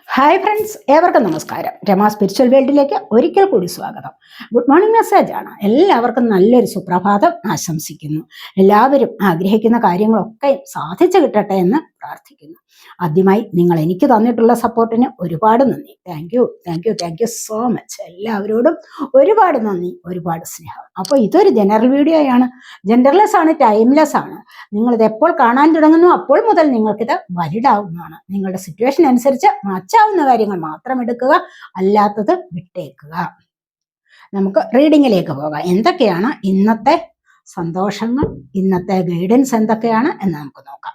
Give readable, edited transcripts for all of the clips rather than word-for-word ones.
Hi friends, ഏവർക്കും നമസ്കാരം. Rama spiritual വേൾഡിലേക്ക് ഒരിക്കൽ കൂടി സ്വാഗതം. ഗുഡ് മോർണിംഗ് മെസ്സേജ് ആണ്. എല്ലാവർക്കും നല്ലൊരു സുപ്രഭാതം ആശംസിക്കുന്നു. എല്ലാവരും ആഗ്രഹിക്കുന്ന കാര്യങ്ങളൊക്കെ സാധിച്ചു കിട്ടട്ടെ എന്ന് പ്രാർത്ഥിക്കുന്നു. ആദ്യമായി നിങ്ങൾ എനിക്ക് തന്നിട്ടുള്ള സപ്പോർട്ടിന് ഒരുപാട് നന്ദി. Thank you so much. എല്ലാവരോടും ഒരുപാട് നന്ദി, ഒരുപാട് സ്നേഹം. അപ്പോൾ ഇതൊരു ജനറൽ വീഡിയോ ആണ്. ജെൻഡർലെസ് ആണ്, ടൈംലെസ് ആണ്. നിങ്ങളിത് എപ്പോൾ കാണാൻ തുടങ്ങുന്നു അപ്പോൾ മുതൽ നിങ്ങൾക്കിത് വലുതാവുന്നതാണ്. നിങ്ങളുടെ സിറ്റുവേഷൻ അനുസരിച്ച് മാറ്റാവുന്ന കാര്യങ്ങൾ മാത്രം എടുക്കുക, അല്ലാത്തത് വിട്ടേക്കുക. നമുക്ക് റീഡിങ്ങിലേക്ക് പോകാം. എന്തൊക്കെയാണ് ഇന്നത്തെ സന്തോഷങ്ങൾ, ഇന്നത്തെ ഗൈഡൻസ് എന്തൊക്കെയാണ് എന്ന് നമുക്ക് നോക്കാം.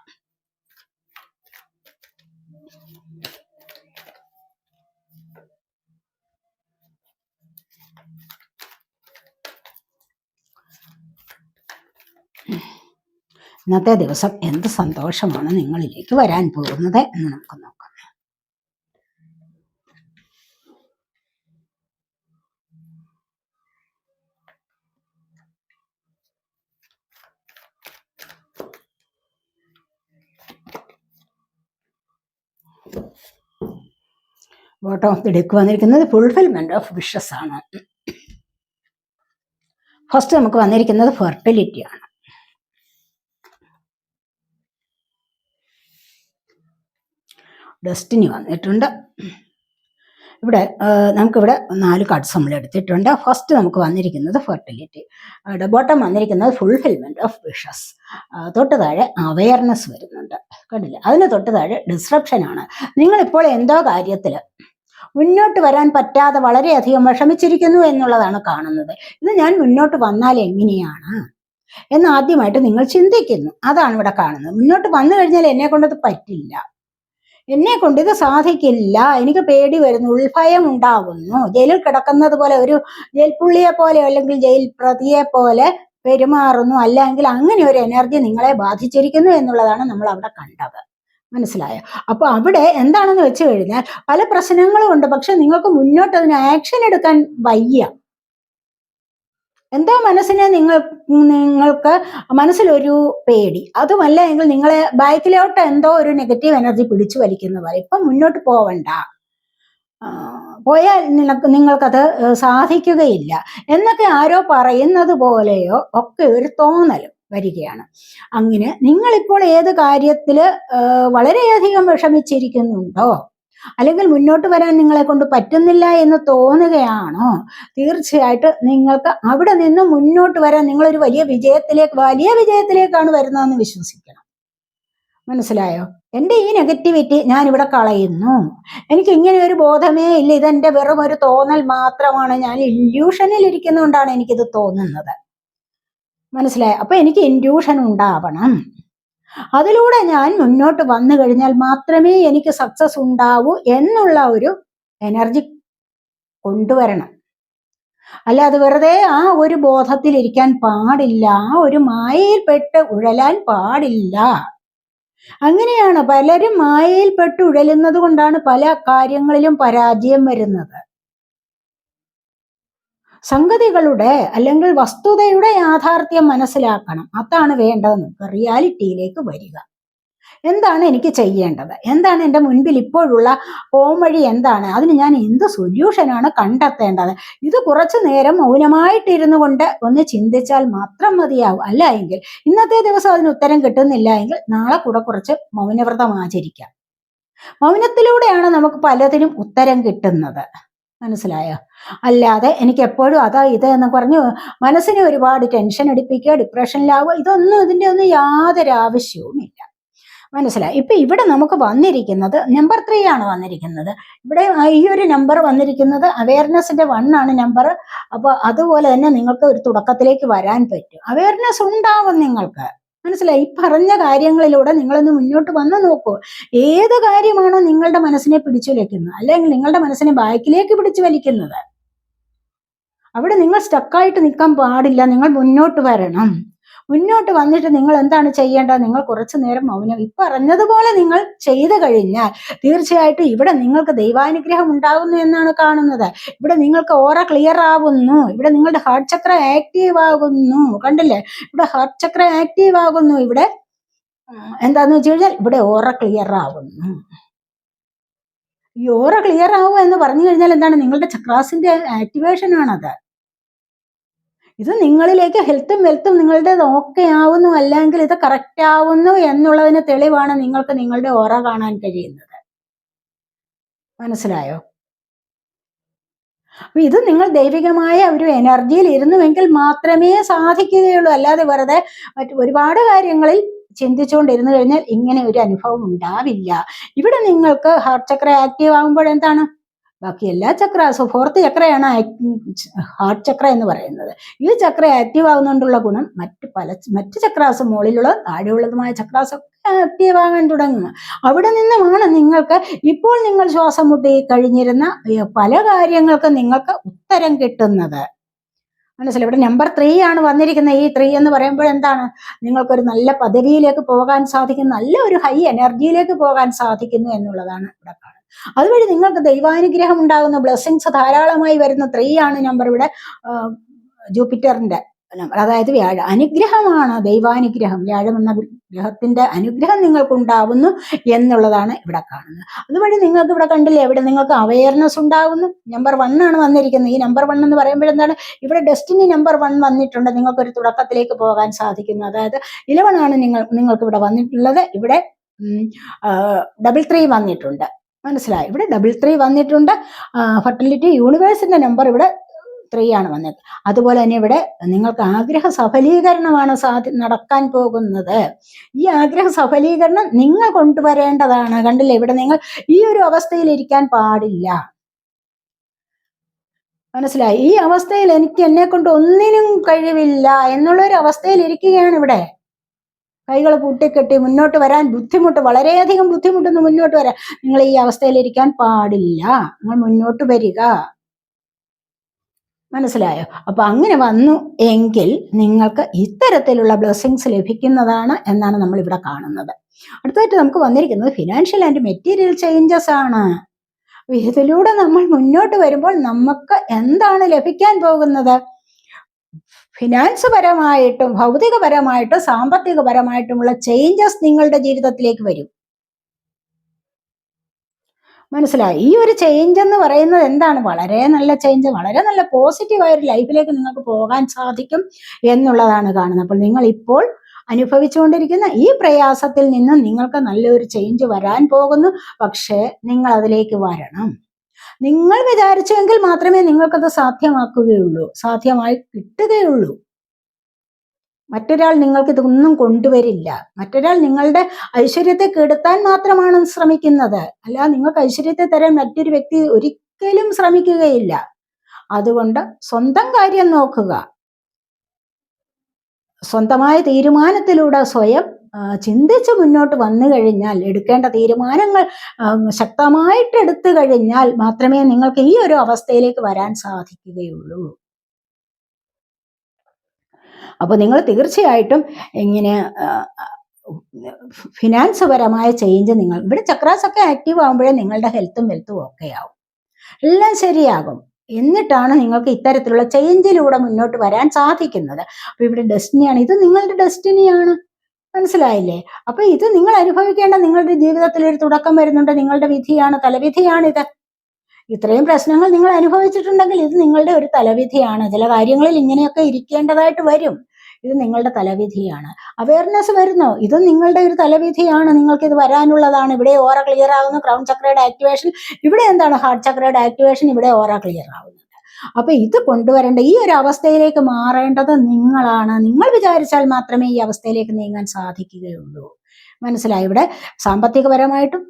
ഇന്നത്തെ ദിവസം എന്ത് സന്തോഷമാണ് നിങ്ങളിലേക്ക് വരാൻ പോകുന്നത് എന്ന് നമുക്ക് നോക്കാം. ബോട്ടം ഓഫ് ദി ഡെക്ക് വന്നിരിക്കുന്നത് ഫുൾഫിൽമെന്റ് ഓഫ് വിഷസ് ആണ്. ഫസ്റ്റ് നമുക്ക് വന്നിരിക്കുന്നത് ഫെർട്ടിലിറ്റി ആണ്. ഡെസ്റ്റിനി വന്നിട്ടുണ്ട്. ഇവിടെ നമുക്കിവിടെ 4 കാർഡ്സ് നമ്മൾ എടുത്തിട്ടുണ്ട്. ഫസ്റ്റ് നമുക്ക് വന്നിരിക്കുന്നത് ഫെർട്ടിലിറ്റി, ബോട്ടം വന്നിരിക്കുന്നത് ഫുൾഫിൽമെന്റ് ഓഫ് വിഷസ്, തൊട്ട് താഴെ അവയർനെസ് വരുന്നുണ്ട്, കണ്ടില്ല? അതിന് തൊട്ട് താഴെ ഡിസ്റപ്ഷൻ ആണ്. നിങ്ങളിപ്പോൾ എന്തോ കാര്യത്തിൽ മുന്നോട്ട് വരാൻ പറ്റാതെ വളരെയധികം വിഷമിച്ചിരിക്കുന്നു എന്നുള്ളതാണ് കാണുന്നത്. ഇത് ഞാൻ മുന്നോട്ട് വന്നാൽ എങ്ങനെയാണ് എന്ന് ആദ്യമായിട്ട് നിങ്ങൾ ചിന്തിക്കുന്നു. അതാണ് ഇവിടെ കാണുന്നത്. മുന്നോട്ട് വന്നു കഴിഞ്ഞാൽ എന്നെ കൊണ്ടത് പറ്റില്ല, എന്നെ കൊണ്ട് ഇത് സാധിക്കില്ല, എനിക്ക് പേടി വരുന്നു, ഉൾഭയം ഉണ്ടാകുന്നു, ജയിലിൽ കിടക്കുന്നത് പോലെ, ഒരു ജയിൽ പുള്ളിയെ പോലെ അല്ലെങ്കിൽ ജയിൽ പ്രതിയെ പോലെ പെരുമാറുന്നു, അല്ലെങ്കിൽ അങ്ങനെ ഒരു എനർജി നിങ്ങളെ ബാധിച്ചിരിക്കുന്നു എന്നുള്ളതാണ് നമ്മൾ അവിടെ കണ്ടത്. മനസ്സിലായോ? അപ്പൊ അവിടെ എന്താണെന്ന് വെച്ച് കഴിഞ്ഞാൽ പല പ്രശ്നങ്ങളും ഉണ്ട്, പക്ഷെ നിങ്ങൾക്ക് മുന്നോട്ട് അതിന് ആക്ഷൻ എടുക്കാൻ വയ്യ. എന്തോ മനസ്സിനെ നിങ്ങൾക്ക് മനസ്സിലൊരു പേടി, അതുമല്ല എങ്കിൽ നിങ്ങളെ ബാക്കിലോട്ട് എന്തോ ഒരു നെഗറ്റീവ് എനർജി പിടിച്ചു വലിക്കുന്ന പോലെ. ഇപ്പം മുന്നോട്ട് പോവണ്ട, പോയാൽ നിങ്ങൾക്കത് സാധിക്കുകയില്ല എന്നൊക്കെ ആരോ പറയുന്നത് പോലെയോ ഒക്കെ ഒരു തോന്നലും വരികയാണ്. അങ്ങനെ നിങ്ങളിപ്പോൾ ഏത് കാര്യത്തിൽ വളരെയധികം വിഷമിച്ചിരിക്കുന്നുണ്ടോ, അല്ലെങ്കിൽ മുന്നോട്ട് വരാൻ നിങ്ങളെ കൊണ്ട് പറ്റുന്നില്ല എന്ന് തോന്നുകയാണോ, തീർച്ചയായിട്ടും നിങ്ങൾക്ക് അവിടെ നിന്ന് മുന്നോട്ട് വരാൻ നിങ്ങളൊരു വലിയ വിജയത്തിലേക്കാണ് വരുന്നതെന്ന് വിശ്വസിക്കണം. മനസ്സിലായോ? എൻ്റെ ഈ നെഗറ്റിവിറ്റി ഞാൻ ഇവിടെ കളയുന്നു, എനിക്ക് ഇങ്ങനെ ഒരു ബോധമേ ഇല്ല, ഇതെന്റെ വെറും ഒരു തോന്നൽ മാത്രമാണ്, ഞാൻ ഇല്യൂഷനിൽ ഇരിക്കുന്നതുകൊണ്ടാണ് എനിക്കിത് തോന്നുന്നത്. മനസ്സിലായോ? അപ്പൊ എനിക്ക് ഇൻഡ്യൂഷൻ ഉണ്ടാവണം, അതിലൂടെ ഞാൻ മുന്നോട്ട് വന്നു കഴിഞ്ഞാൽ മാത്രമേ എനിക്ക് സക്സസ് ഉണ്ടാവൂ എന്നുള്ള ഒരു എനർജി കൊണ്ടുവരണം. അല്ലാതെ വെറുതെ ആ ഒരു ബോധത്തിൽ ഇരിക്കാൻ പാടില്ല, ആ ഒരു മായയിൽപ്പെട്ട് ഉഴലാൻ പാടില്ല. അങ്ങനെയാണ് പലരും മായയിൽപ്പെട്ട് ഉഴലുന്നത് കൊണ്ടാണ് പല കാര്യങ്ങളിലും പരാജയം വരുന്നത്. സംഗതികളുടെ അല്ലെങ്കിൽ വസ്തുതയുടെ യാഥാർത്ഥ്യം മനസ്സിലാക്കണം, അതാണ് വേണ്ടതെന്ന്. റിയാലിറ്റിയിലേക്ക് വരിക. എന്താണ് എനിക്ക് ചെയ്യേണ്ടത്, എന്താണ് എൻ്റെ മുൻപിൽ ഇപ്പോഴുള്ള പോംവഴി എന്താണ്, അതിന് ഞാൻ എന്ത് സൊല്യൂഷനാണ് കണ്ടെത്തേണ്ടത്, ഇത് കുറച്ചു നേരം മൗനമായിട്ടിരുന്നു കൊണ്ട് ഒന്ന് ചിന്തിച്ചാൽ മാത്രം മതിയാവും. അല്ല എങ്കിൽ ഇന്നത്തെ ദിവസം അതിന് ഉത്തരം കിട്ടുന്നില്ല എങ്കിൽ നാളെ കൂടെ കുറച്ച് മൗനവ്രതം ആചരിക്കാം. മൗനത്തിലൂടെയാണ് നമുക്ക് പലതിനും ഉത്തരം കിട്ടുന്നത്. മനസ്സിലായോ? അല്ലാതെ എനിക്ക് എപ്പോഴും അതാ ഇത് എന്ന് പറഞ്ഞ് മനസ്സിനെ ഒരുപാട് ടെൻഷൻ അടിപ്പിക്കുക, ഡിപ്രഷനിലാവുക, ഇതിന്റെ ഒന്നും യാതൊരു ആവശ്യവുമില്ല. മനസ്സിലായി? ഇപ്പൊ ഇവിടെ നമുക്ക് വന്നിരിക്കുന്നത് നമ്പർ 3 ആണ് വന്നിരിക്കുന്നത്. ഇവിടെ ഈ ഒരു നമ്പർ വന്നിരിക്കുന്നത് അവയർനെസിന്റെ 1 ആണ് നമ്പർ. അപ്പൊ അതുപോലെ തന്നെ നിങ്ങൾക്ക് ഒരു തുടക്കത്തിലേക്ക് വരാൻ പറ്റും. അവയർനെസ് ഉണ്ടാവും നിങ്ങൾക്ക്. മനസ്സിലായി? ഈ പറഞ്ഞ കാര്യങ്ങളിലൂടെ നിങ്ങളൊന്ന് മുന്നോട്ട് വന്ന് നോക്കൂ. ഏത് കാര്യമാണോ നിങ്ങളുടെ മനസ്സിനെ പിടിച്ചു വലിക്കുന്നത്, അല്ലെങ്കിൽ നിങ്ങളുടെ മനസ്സിനെ ബാക്കിലേക്ക് പിടിച്ചു വലിക്കുന്നത്, അവിടെ നിങ്ങൾ സ്റ്റക്കായിട്ട് നിൽക്കാൻ പാടില്ല. നിങ്ങൾ മുന്നോട്ട് വരണം. മുന്നോട്ട് വന്നിട്ട് നിങ്ങൾ എന്താണ് ചെയ്യേണ്ടത്? നിങ്ങൾ കുറച്ചു നേരം മൗനം പറഞ്ഞതുപോലെ നിങ്ങൾ ചെയ്തു കഴിഞ്ഞാൽ തീർച്ചയായിട്ടും ഇവിടെ നിങ്ങൾക്ക് ദൈവാനുഗ്രഹം ഉണ്ടാകുന്നു എന്നാണ് കാണുന്നത്. ഇവിടെ നിങ്ങൾക്ക് ഓറ ക്ലിയർ ആവുന്നു, ഇവിടെ നിങ്ങളുടെ ഹാർട്ട് ചക്ര ആക്റ്റീവ് ആകുന്നു. കണ്ടില്ലേ? ഇവിടെ ഹാർട്ട് ചക്ര ആക്റ്റീവ് ആകുന്നു. ഇവിടെ എന്താന്ന് വെച്ച് കഴിഞ്ഞാൽ ഇവിടെ ഓറ ക്ലിയർ ആവുന്നു. ഈ ഓറ ക്ലിയർ ആവുക എന്ന് പറഞ്ഞു കഴിഞ്ഞാൽ എന്താണ്? നിങ്ങളുടെ ചക്രാസിന്റെ ആക്ടിവേഷൻ ആണത്. ഇത് നിങ്ങളിലേക്ക് ഹെൽത്തും വെൽത്തും നിങ്ങളുടെ ഓക്കെ ആവുന്നു, അല്ലെങ്കിൽ ഇത് കറക്റ്റ് ആവുന്നു എന്നുള്ളതിന് തെളിവാണ് നിങ്ങൾക്ക് നിങ്ങളുടെ ഓറ കാണാൻ കഴിയുന്നത്. മനസ്സിലായോ? അപ്പൊ ഇത് നിങ്ങൾ ദൈവികമായ ഒരു എനർജിയിൽ ഇരുന്നുവെങ്കിൽ മാത്രമേ സാധിക്കുകയുള്ളൂ. അല്ലാതെ വെറുതെ മറ്റു ഒരുപാട് കാര്യങ്ങളിൽ ചിന്തിച്ചുകൊണ്ടിരുന്നു കഴിഞ്ഞാൽ ഇങ്ങനെ ഒരു അനുഭവം ഉണ്ടാവില്ല. ഇവിടെ നിങ്ങൾക്ക് ഹാർട്ട് ചക്ര ആക്റ്റീവ് ആകുമ്പോൾ എന്താണ്? ബാക്കി എല്ലാ ചക്രാസും, ഫോർത്ത് ചക്രയാണ് ഹാർട്ട് ചക്ര എന്ന് പറയുന്നത്. ഈ ചക്ര ആക്റ്റീവ് ആകുന്നതുകൊണ്ടുള്ള ഗുണം മറ്റ് ചക്രാസും, മുകളിലുള്ള താഴെയുള്ളതുമായ ചക്രാസൊക്കെ ആക്റ്റീവ് ആകാൻ തുടങ്ങും. അവിടെ നിന്നുമാണ് നിങ്ങൾക്ക് ഇപ്പോൾ നിങ്ങൾ ശ്വാസം മുട്ടി കഴിഞ്ഞിരുന്ന പല കാര്യങ്ങൾക്കും നിങ്ങൾക്ക് ഉത്തരം കിട്ടുന്നത്. മനസ്സിലായി? ഇവിടെ നമ്പർ 3 ആണ് വന്നിരിക്കുന്നത്. ഈ 3 എന്ന് പറയുമ്പോൾ എന്താണ്? നിങ്ങൾക്കൊരു നല്ല പദവിയിലേക്ക് പോകാൻ സാധിക്കും, നല്ല ഒരു ഹൈ എനർജിയിലേക്ക് പോകാൻ സാധിക്കുന്നു എന്നുള്ളതാണ് ഇവിടെ കാണുന്നത്. അതുവഴി നിങ്ങൾക്ക് ദൈവാനുഗ്രഹം ഉണ്ടാകുന്ന ബ്ലെസ്സിങ്സ് ധാരാളമായി വരുന്ന 3 ആണ് നമ്പർ. ഇവിടെ ജൂപ്പിറ്ററിന്റെ നമ്പർ, അതായത് അനുഗ്രഹമാണ്, ദൈവാനുഗ്രഹം. വ്യാഴം എന്ന ഗ്രഹത്തിന്റെ അനുഗ്രഹം നിങ്ങൾക്കുണ്ടാവുന്നു എന്നുള്ളതാണ് ഇവിടെ കാണുന്നത്. അതുവഴി നിങ്ങൾക്ക് ഇവിടെ കണ്ടില്ലേ, ഇവിടെ നിങ്ങൾക്ക് അവയർനെസ് ഉണ്ടാകുന്നു. നമ്പർ 1 ആണ് വന്നിരിക്കുന്നത്. ഈ നമ്പർ 1 എന്ന് പറയുമ്പോൾ എന്താണ്? ഇവിടെ ഡെസ്റ്റിനി നമ്പർ 1 വന്നിട്ടുണ്ട്. നിങ്ങൾക്കൊരു തുടക്കത്തിലേക്ക് പോകാൻ സാധിക്കുന്നു. അതായത് 11 ആണ് നിങ്ങൾക്ക് ഇവിടെ വന്നിട്ടുള്ളത്. ഇവിടെ 3 വന്നിട്ടുണ്ട്. മനസ്സിലായി? ഇവിടെ 3 വന്നിട്ടുണ്ട്. ഫെർട്ടിലിറ്റി യൂണിവേഴ്സിന്റെ നമ്പർ ഇവിടെ 3 ആണ് വന്നത്. അതുപോലെ തന്നെ ഇവിടെ നിങ്ങൾക്ക് ആഗ്രഹ സഫലീകരണമാണ് നടക്കാൻ പോകുന്നത്. ഈ ആഗ്രഹ സഫലീകരണം നിങ്ങൾ കൊണ്ടുവരേണ്ടതാണ്. കണ്ടില്ലേ, ഇവിടെ നിങ്ങൾ ഈ ഒരു അവസ്ഥയിൽ ഇരിക്കാൻ പാടില്ല. മനസ്സിലായി? ഈ അവസ്ഥയിൽ എനിക്ക് എന്നെ കൊണ്ട് ഒന്നിനും കഴിവില്ല എന്നുള്ളൊരു അവസ്ഥയിൽ ഇരിക്കുകയാണ് ഇവിടെ. കൈകൾ പൂട്ടിക്കെട്ടി മുന്നോട്ട് വരാൻ ബുദ്ധിമുട്ട്, വളരെയധികം ബുദ്ധിമുട്ടൊന്ന് മുന്നോട്ട് വരാൻ. നിങ്ങൾ ഈ അവസ്ഥയിൽ ഇരിക്കാൻ പാടില്ല. നിങ്ങൾ മുന്നോട്ട് വരിക. മനസ്സിലായോ? അപ്പൊ അങ്ങനെ വന്നു എങ്കിൽ നിങ്ങൾക്ക് ഇത്തരത്തിലുള്ള ബ്ലെസ്സിങ്സ് ലഭിക്കുന്നതാണ് എന്നാണ് നമ്മൾ ഇവിടെ കാണുന്നത്. അടുത്തായിട്ട് നമുക്ക് വന്നിരിക്കുന്നത് ഫിനാൻഷ്യൽ ആൻഡ് മെറ്റീരിയൽ ചേഞ്ചസ് ആണ്. ഇതിലൂടെ നമ്മൾ മുന്നോട്ട് വരുമ്പോൾ നമുക്ക് എന്താണ് ലഭിക്കാൻ പോകുന്നത്? ഫിനാൻസ് പരമായിട്ടും ഭൗതികപരമായിട്ടും സാമ്പത്തികപരമായിട്ടുമുള്ള ചേഞ്ചസ് നിങ്ങളുടെ ജീവിതത്തിലേക്ക് വരും. മനസ്സിലായി? ഈ ഒരു ചേഞ്ച് എന്ന് പറയുന്നത് എന്താണ്? വളരെ നല്ല ചേഞ്ച്, വളരെ നല്ല പോസിറ്റീവായ ഒരു ലൈഫിലേക്ക് നിങ്ങൾക്ക് പോകാൻ സാധിക്കും എന്നുള്ളതാണ് കാണുന്നത്. അപ്പോൾ നിങ്ങൾ ഇപ്പോൾ അനുഭവിച്ചുകൊണ്ടിരിക്കുന്ന ഈ പ്രയാസത്തിൽ നിന്ന് നിങ്ങൾക്ക് നല്ലൊരു ചേഞ്ച് വരാൻ പോകുന്നു. പക്ഷേ നിങ്ങൾ അതിലേക്ക് വരണം. നിങ്ങൾ വിചാരിച്ചുവെങ്കിൽ മാത്രമേ നിങ്ങൾക്കത് സാധ്യമാക്കുകയുള്ളൂ, സാധ്യമായി കിട്ടുകയുള്ളൂ. മറ്റൊരാൾ നിങ്ങൾക്ക് ഇതൊന്നും കൊണ്ടുവരില്ല. മറ്റൊരാൾ നിങ്ങളുടെ ഐശ്വര്യത്തെ കെടുത്താൻ മാത്രമാണ് ശ്രമിക്കുന്നത്. അല്ല, നിങ്ങൾക്ക് ഐശ്വര്യത്തെ തരാൻ മറ്റൊരു വ്യക്തി ഒരിക്കലും ശ്രമിക്കുകയില്ല. അതുകൊണ്ട് സ്വന്തം കാര്യം നോക്കുക. സ്വന്തമായ തീരുമാനത്തിലൂടെ സ്വയം ചിന്തിച്ച് മുന്നോട്ട് വന്നു കഴിഞ്ഞാൽ, എടുക്കേണ്ട തീരുമാനങ്ങൾ ശക്തമായിട്ട് എടുത്തു കഴിഞ്ഞാൽ മാത്രമേ നിങ്ങൾക്ക് ഈ ഒരു അവസ്ഥയിലേക്ക് വരാൻ സാധിക്കുകയുള്ളൂ. അപ്പോൾ നിങ്ങൾ തീർച്ചയായിട്ടും ഇങ്ങനെ ഫിനാൻസ് പരമായ ചേഞ്ച് നിങ്ങൾ ഇവിടെ ചക്രാസ് ഒക്കെ ആക്റ്റീവ് ആകുമ്പോഴേ നിങ്ങളുടെ ഹെൽത്തും വെൽത്തും ഒക്കെ ആവും, എല്ലാം ശരിയാകും. എന്നിട്ടാണ് നിങ്ങൾക്ക് ഇത്തരത്തിലുള്ള ചേഞ്ചിലൂടെ മുന്നോട്ട് വരാൻ സാധിക്കുന്നത്. അപ്പൊ ഇവിടെ ഡെസ്റ്റിനിയാണ്, ഇത് നിങ്ങളുടെ ഡെസ്റ്റിനിയാണ്. മനസ്സിലായില്ലേ? അപ്പൊ ഇത് നിങ്ങൾ അനുഭവിക്കേണ്ട, നിങ്ങളുടെ ജീവിതത്തിൽ ഒരു തുടക്കം വരുന്നുണ്ട്. നിങ്ങളുടെ വിധിയാണ്, തലവിധിയാണിത്. ഇത്രയും പ്രശ്നങ്ങൾ നിങ്ങൾ അനുഭവിച്ചിട്ടുണ്ടെങ്കിൽ ഇത് നിങ്ങളുടെ ഒരു തലവിധിയാണ്. ചില കാര്യങ്ങളിൽ ഇങ്ങനെയൊക്കെ ഇരിക്കേണ്ടതായിട്ട് വരും. ഇത് നിങ്ങളുടെ തലവിധിയാണ്. അവയർനെസ് വരുന്നോ? ഇത് നിങ്ങളുടെ ഒരു തലവിധിയാണ്. നിങ്ങൾക്ക് ഇത് വരാനുള്ളതാണ്. ഇവിടെ ഓറ ക്ലിയർ ആകുന്നു, ക്രൗൺ ചക്രയുടെ ആക്ടിവേഷൻ. ഇവിടെ എന്താണ്? ഹാർട്ട് ചക്രയുടെ ആക്ടിവേഷൻ. ഇവിടെ ഓറ ക്ലിയർ ആകുന്നുണ്ട്. അപ്പൊ ഇത് കൊണ്ടുവരേണ്ട, ഈ ഒരു അവസ്ഥയിലേക്ക് മാറേണ്ടത് നിങ്ങളാണ്. നിങ്ങൾ വിചാരിച്ചാൽ മാത്രമേ ഈ അവസ്ഥയിലേക്ക് നീങ്ങാൻ സാധിക്കുകയുള്ളൂ. മനസ്സിലായി? ഇവിടെ സാമ്പത്തികപരമായിട്ടും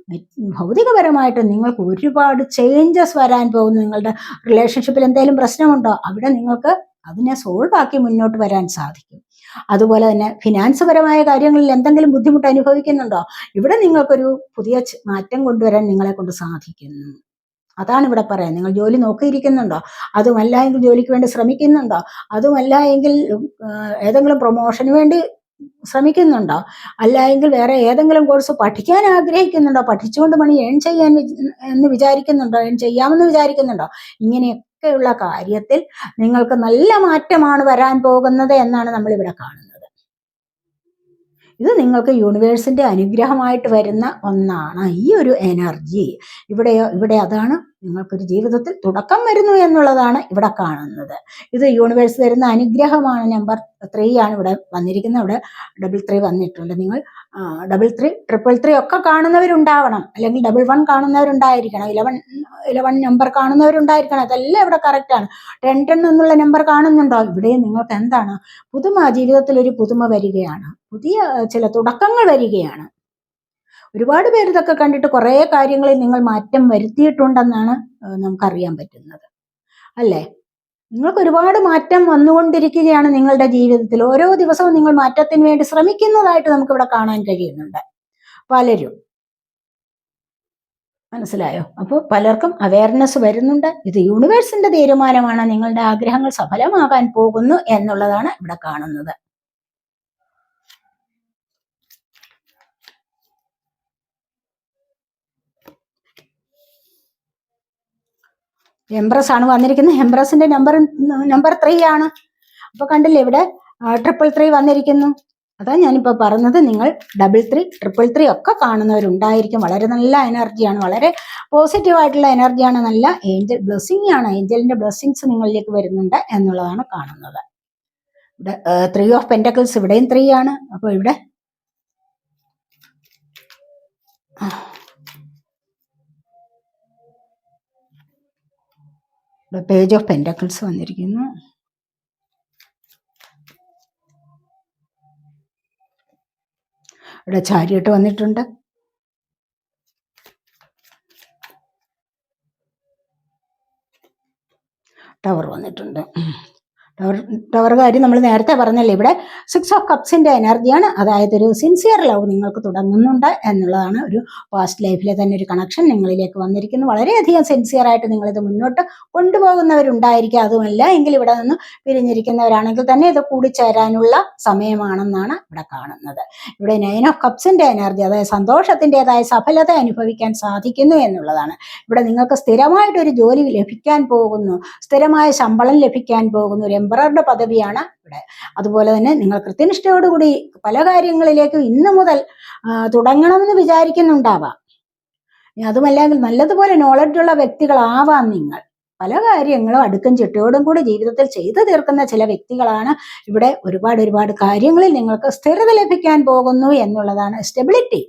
ഭൗതികപരമായിട്ടും നിങ്ങൾക്ക് ഒരുപാട് ചേഞ്ചസ് വരാൻ പോകുന്നു. നിങ്ങളുടെ റിലേഷൻഷിപ്പിൽ എന്തെങ്കിലും പ്രശ്നമുണ്ടോ? അവിടെ നിങ്ങൾക്ക് അതിനെ സോൾവ് ആക്കി മുന്നോട്ട് വരാൻ സാധിക്കും. അതുപോലെ തന്നെ ഫിനാൻസ് പരമായ കാര്യങ്ങളിൽ എന്തെങ്കിലും ബുദ്ധിമുട്ട് അനുഭവിക്കുന്നുണ്ടോ? ഇവിടെ നിങ്ങൾക്കൊരു പുതിയ മാറ്റം കൊണ്ടുവരാൻ നിങ്ങളെ കൊണ്ട് സാധിക്കുന്നു. അതാണ് ഇവിടെ പറയാം. നിങ്ങൾ ജോലി നോക്കിയിരിക്കുന്നുണ്ടോ? അതുമല്ല എങ്കിൽ ജോലിക്ക് വേണ്ടി ശ്രമിക്കുന്നുണ്ടോ? അതുമല്ല എങ്കിൽ ഏതെങ്കിലും പ്രൊമോഷന് വേണ്ടി ശ്രമിക്കുന്നുണ്ടോ? അല്ല എങ്കിൽ വേറെ ഏതെങ്കിലും കോഴ്സ് പഠിക്കാൻ ആഗ്രഹിക്കുന്നുണ്ടോ? പഠിച്ചുകൊണ്ട് മണി ഏൺ ചെയ്യാൻ എന്ന് വിചാരിക്കുന്നുണ്ടോ? ഏൺ ചെയ്യാമെന്ന് വിചാരിക്കുന്നുണ്ടോ? ഇങ്ങനെയൊക്കെയുള്ള കാര്യത്തിൽ നിങ്ങൾക്ക് നല്ല മാറ്റമാണ് വരാൻ പോകുന്നത് എന്നാണ് നമ്മൾ ഇവിടെ കാണുന്നത്. ഇത് നിങ്ങൾക്ക് യൂണിവേഴ്സിന്റെ അനുഗ്രഹമായിട്ട് വരുന്ന ഒന്നാണ് ഈ ഒരു എനർജി. ഇവിടെ അതാണ് നിങ്ങൾക്കൊരു ജീവിതത്തിൽ തുടക്കം വരുന്നു എന്നുള്ളതാണ് ഇവിടെ കാണുന്നത്. ഇത് യൂണിവേഴ്സ് തരുന്ന അനുഗ്രഹമാണ്. നമ്പർ 3 ആണ് ഇവിടെ വന്നിരിക്കുന്നത്. ഇവിടെ 33 വന്നിട്ടുണ്ട്. നിങ്ങൾ 33, 333 ഒക്കെ കാണുന്നവരുണ്ടാവണം, അല്ലെങ്കിൽ 11 കാണുന്നവരുണ്ടായിരിക്കണം, 11 നമ്പർ കാണുന്നവരുണ്ടായിരിക്കണം. അതെല്ലാം ഇവിടെ കറക്റ്റ് ആണ്. 10 എന്നുള്ള നമ്പർ കാണുന്നുണ്ടോ? ഇവിടെ നിങ്ങൾക്ക് എന്താണ് പുതുമ, ജീവിതത്തിൽ ഒരു പുതുമ വരികയാണ്, പുതിയ ചില തുടക്കങ്ങൾ വരികയാണ്. ഒരുപാട് പേര് ഇതൊക്കെ കണ്ടിട്ട് കുറേ കാര്യങ്ങളിൽ നിങ്ങൾ മാറ്റം വരുത്തിയിട്ടുണ്ടെന്നാണ് നമുക്കറിയാൻ പറ്റുന്നത്, അല്ലേ? നിങ്ങൾക്ക് ഒരുപാട് മാറ്റം വന്നുകൊണ്ടിരിക്കുകയാണ് നിങ്ങളുടെ ജീവിതത്തിൽ. ഓരോ ദിവസവും നിങ്ങൾ മാറ്റത്തിന് വേണ്ടി ശ്രമിക്കുന്നതായിട്ട് നമുക്കിവിടെ കാണാൻ കഴിയുന്നുണ്ട് പലരും. മനസ്സിലായോ? അപ്പോൾ പലർക്കും അവയർനെസ് വരുന്നുണ്ട്. ഇത് യൂണിവേഴ്സിന്റെ തീരുമാനമാണ്. നിങ്ങളുടെ ആഗ്രഹങ്ങൾ സഫലമാകാൻ പോകുന്നു എന്നുള്ളതാണ് ഇവിടെ കാണുന്നത്. എംപ്രസ് ആണ് വന്നിരിക്കുന്നത്. എംപ്രസിന്റെ നമ്പർ 3 ആണ്. അപ്പൊ കണ്ടില്ലേ, ഇവിടെ 333 വന്നിരിക്കുന്നു. അതാ ഞാനിപ്പോ പറഞ്ഞത്. നിങ്ങൾ 33, 333 ഒക്കെ കാണുന്നവരുണ്ടായിരിക്കും. വളരെ നല്ല എനർജിയാണ്, വളരെ പോസിറ്റീവ് ആയിട്ടുള്ള എനർജിയാണ്, നല്ല ഏഞ്ചൽ ബ്ലെസ്സിങ് ആണ്. ഏഞ്ചലിന്റെ ബ്ലെസ്സിങ്സ് നിങ്ങളിലേക്ക് വരുന്നുണ്ട് എന്നുള്ളതാണ് കാണുന്നത്. ഇവിടെ 3 ഓഫ് പെന്റക്കിൾസ്, ഇവിടെയും 3 ആണ്. അപ്പൊ ഇവിടെ പേജ് ഓഫ് പെന്റക്കിൾസ് വന്നിരിക്കുന്നു. ഇവിടെ ചാരിയട്ട് വന്നിട്ടുണ്ട്. ടവർ വന്നിട്ടുണ്ട്. ടവർ കാര്യം നമ്മൾ നേരത്തെ പറഞ്ഞല്ലേ. ഇവിടെ 6 ഓഫ് കപ്സിന്റെ എനർജിയാണ്. അതായത് ഒരു സിൻസിയർ ലവ് നിങ്ങൾക്ക് തുടങ്ങുന്നുണ്ട് എന്നുള്ളതാണ്. ഒരു പാസ്റ്റ് ലൈഫിലെ തന്നെ ഒരു കണക്ഷൻ നിങ്ങളിലേക്ക് വന്നിരിക്കുന്നു. വളരെയധികം സിൻസിയർ ആയിട്ട് നിങ്ങളിത് മുന്നോട്ട് കൊണ്ടുപോകുന്നവരുണ്ടായിരിക്കും. അതുമല്ല എങ്കിൽ ഇവിടെ നിന്ന് പിരിഞ്ഞിരിക്കുന്നവരാണെങ്കിൽ തന്നെ ഇത് കൂടിച്ചേരാനുള്ള സമയമാണെന്നാണ് ഇവിടെ കാണുന്നത്. ഇവിടെ 9 ഓഫ് കപ്സിന്റെ എനർജി, അതായത് സന്തോഷത്തിൻ്റെതായ സഫലത അനുഭവിക്കാൻ സാധിക്കുന്നു എന്നുള്ളതാണ്. ഇവിടെ നിങ്ങൾക്ക് സ്ഥിരമായിട്ടൊരു ജോലി ലഭിക്കാൻ പോകുന്നു, സ്ഥിരമായ ശമ്പളം ലഭിക്കാൻ പോകുന്നു. ഒരു എംപററുടെ പദവിയാണ് ഇവിടെ. അതുപോലെ തന്നെ നിങ്ങൾ കൃത്യനിഷ്ഠയോടുകൂടി പല കാര്യങ്ങളിലേക്കും ഇന്ന് മുതൽ തുടങ്ങണമെന്ന് വിചാരിക്കുന്നുണ്ടാവാം. അതുമല്ലെങ്കിൽ നല്ലതുപോലെ നോളജുള്ള വ്യക്തികളാവാം നിങ്ങൾ. പല കാര്യങ്ങളും അടുക്കും ചിട്ടയോടും കൂടി ജീവിതത്തിൽ ചെയ്തു തീർക്കുന്ന ചില വ്യക്തികളാണ്. ഇവിടെ ഒരുപാട് കാര്യങ്ങളിൽ നിങ്ങൾക്ക് സ്ഥിരത ലഭിക്കാൻ പോകുന്നു എന്നുള്ളതാണ്. സ്റ്റെബിലിറ്റി,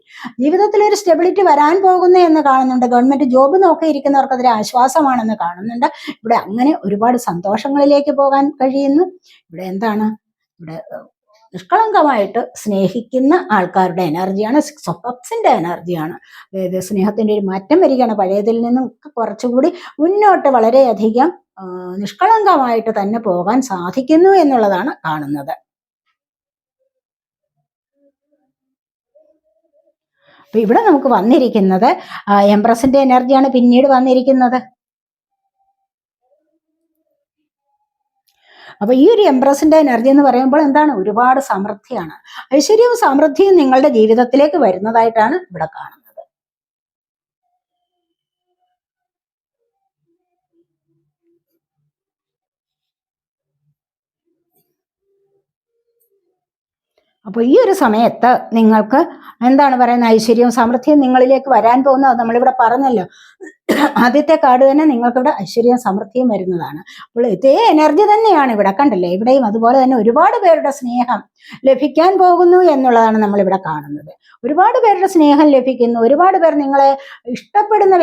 ജീവിതത്തിൽ ഒരു സ്റ്റെബിലിറ്റി വരാൻ പോകുന്നു എന്ന് കാണുന്നുണ്ട്. ഗവൺമെന്റ് ജോബ് നോക്കിയിരിക്കുന്നവർക്ക് അതൊരു ആശ്വാസമാണെന്ന് കാണുന്നുണ്ട്. ഇവിടെ അങ്ങനെ ഒരുപാട് സന്തോഷങ്ങളിലേക്ക് പോകാൻ കഴിയുന്നു. ഇവിടെ എന്താണ്, ഇവിടെ നിഷ്കളങ്കമായിട്ട് സ്നേഹിക്കുന്ന ആൾക്കാരുടെ എനർജിയാണ്. 6 ഓഫ് കപ്സിന്റെ എനർജിയാണ്. അതായത് സ്നേഹത്തിന്റെ ഒരു മാറ്റം വരികയാണ്. പഴയതിൽ നിന്നും കുറച്ചുകൂടി മുന്നോട്ട് വളരെയധികം നിഷ്കളങ്കമായിട്ട് തന്നെ പോകാൻ സാധിക്കുന്നു എന്നുള്ളതാണ് കാണുന്നത്. അപ്പൊ ഇവിടെ നമുക്ക് വന്നിരിക്കുന്നത് എംപ്രസിന്റെ എനർജിയാണ് പിന്നീട് വന്നിരിക്കുന്നത്. അപ്പൊ ഈ ഒരു എംപ്രസിന്റെ എനർജി എന്ന് പറയുമ്പോൾ എന്താണ്, ഒരുപാട് സമൃദ്ധിയാണ്. ഐശ്വര്യവും സമൃദ്ധിയും നിങ്ങളുടെ ജീവിതത്തിലേക്ക് വരുന്നതായിട്ടാണ് ഇവിടെ കാണുന്നത്. അപ്പോൾ ഈ ഒരു സമയത്ത് നിങ്ങൾക്ക് എന്താണ് പറയുന്നത്, ഐശ്വര്യവും സമൃദ്ധിയും നിങ്ങളിലേക്ക് വരാൻ പോകുന്നത് നമ്മളിവിടെ പറഞ്ഞല്ലോ. ആദ്യത്തെ കാർഡ് തന്നെ നിങ്ങൾക്കിവിടെ ഐശ്വര്യവും സമൃദ്ധിയും വരുന്നതാണ്. അപ്പോൾ ഇതേ എനർജി തന്നെയാണ് ഇവിടെ, കണ്ടല്ലേ? ഇവിടെയും അതുപോലെ തന്നെ ഒരുപാട് പേരുടെ സ്നേഹം ലഭിക്കാൻ പോകുന്നു എന്നുള്ളതാണ് നമ്മളിവിടെ കാണുന്നത്. ഒരുപാട് പേരുടെ സ്നേഹം ലഭിക്കുന്നു. ഒരുപാട് പേർ നിങ്ങളെ ഇഷ്ടപ്പെടുന്ന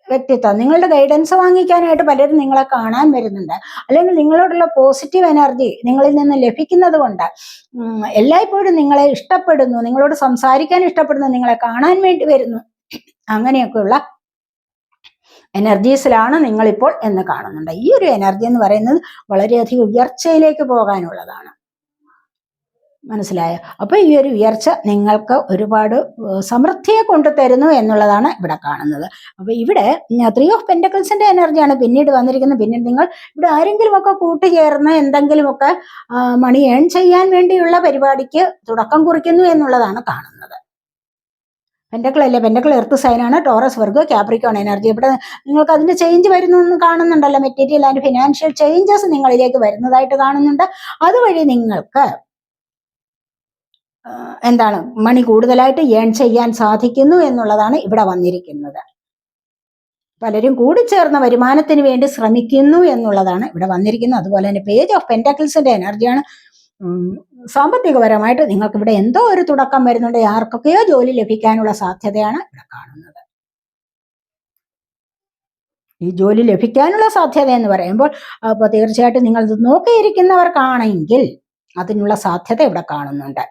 വ്യക്തിത്വം, നിങ്ങളുടെ ഗൈഡൻസ് വാങ്ങിക്കാനായിട്ട് പലരും നിങ്ങളെ കാണാൻ വരുന്നുണ്ട്. അല്ലെങ്കിൽ നിങ്ങളോടുള്ള പോസിറ്റീവ് എനർജി നിങ്ങളിൽ നിന്ന് ലഭിക്കുന്നത് കൊണ്ട് എല്ലായ്പ്പോഴും നിങ്ങളെ ഇഷ്ടപ്പെടുന്നു, നിങ്ങളോട് സംസാരിക്കാൻ ഇഷ്ടപ്പെടുന്നു, നിങ്ങളെ കാണാൻ വേണ്ടി വരുന്നു. അങ്ങനെയൊക്കെയുള്ള എനർജീസിലാണ് നിങ്ങളിപ്പോൾ എന്ന് കാണുന്നുണ്ട്. ഈ ഒരു എനർജി എന്ന് പറയുന്നത് വളരെയധികം ഉയർച്ചയിലേക്ക് പോകാനുള്ളതാണ്. മനസ്സിലായോ? അപ്പൊ ഈ ഒരു ഉയർച്ച നിങ്ങൾക്ക് ഒരുപാട് സമൃദ്ധിയെ കൊണ്ടുതരുന്നു എന്നുള്ളതാണ് ഇവിടെ കാണുന്നത്. അപ്പൊ ഇവിടെ 3 ഓഫ് പെന്റക്കിൾസിന്റെ എനർജിയാണ് പിന്നീട് വന്നിരിക്കുന്നത്. പിന്നീട് നിങ്ങൾ ഇവിടെ ആരെങ്കിലും ഒക്കെ കൂട്ടുചേർന്ന് എന്തെങ്കിലുമൊക്കെ മണി ഏൺ ചെയ്യാൻ വേണ്ടിയുള്ള പരിപാടിക്ക് തുടക്കം കുറിക്കുന്നു എന്നുള്ളതാണ് കാണുന്നത്. പെന്റക്കിൾ അല്ലേ, പെന്റക്കിൾ എർത്ത് സൈനാണ്. Taurus, Virgo, Capricorn energy. ഇവിടെ നിങ്ങൾക്ക് അതിന്റെ ചേഞ്ച് വരുന്നു എന്ന് കാണുന്നുണ്ടല്ലോ. മെറ്റീരിയൽ ആൻഡ് ഫിനാൻഷ്യൽ ചേഞ്ചസ് നിങ്ങളിലേക്ക് വരുന്നതായിട്ട് കാണുന്നുണ്ട്. അതുവഴി നിങ്ങൾക്ക് എന്താണ് മണി കൂടുതലായിട്ട് ഏൺ ചെയ്യാൻ സാധിക്കുന്നു എന്നുള്ളതാണ് ഇവിടെ വന്നിരിക്കുന്നത്. പലരും കൂടിച്ചേർന്ന വരുമാനത്തിന് വേണ്ടി ശ്രമിക്കുന്നു എന്നുള്ളതാണ് ഇവിടെ വന്നിരിക്കുന്നത്. അതുപോലെ തന്നെ പേജ് ഓഫ് പെന്റക്കിൾസിന്റെ എനർജിയാണ്. സാമ്പത്തികപരമായിട്ട് നിങ്ങൾക്ക് ഇവിടെ എന്തോ ഒരു തുടക്കം വരുന്നുണ്ട്. ആർക്കൊക്കെയോ ജോലി ലഭിക്കാനുള്ള സാധ്യതയാണ് ഇവിടെ കാണുന്നത്. ഈ ജോലി ലഭിക്കാനുള്ള സാധ്യത എന്ന് പറയുമ്പോൾ അപ്പോൾ തീർച്ചയായിട്ടും നിങ്ങൾ ഇത് നോക്കിയിരിക്കുന്നവർക്കാണെങ്കിൽ അതിനുള്ള സാധ്യത ഇവിടെ കാണുന്നുണ്ട്.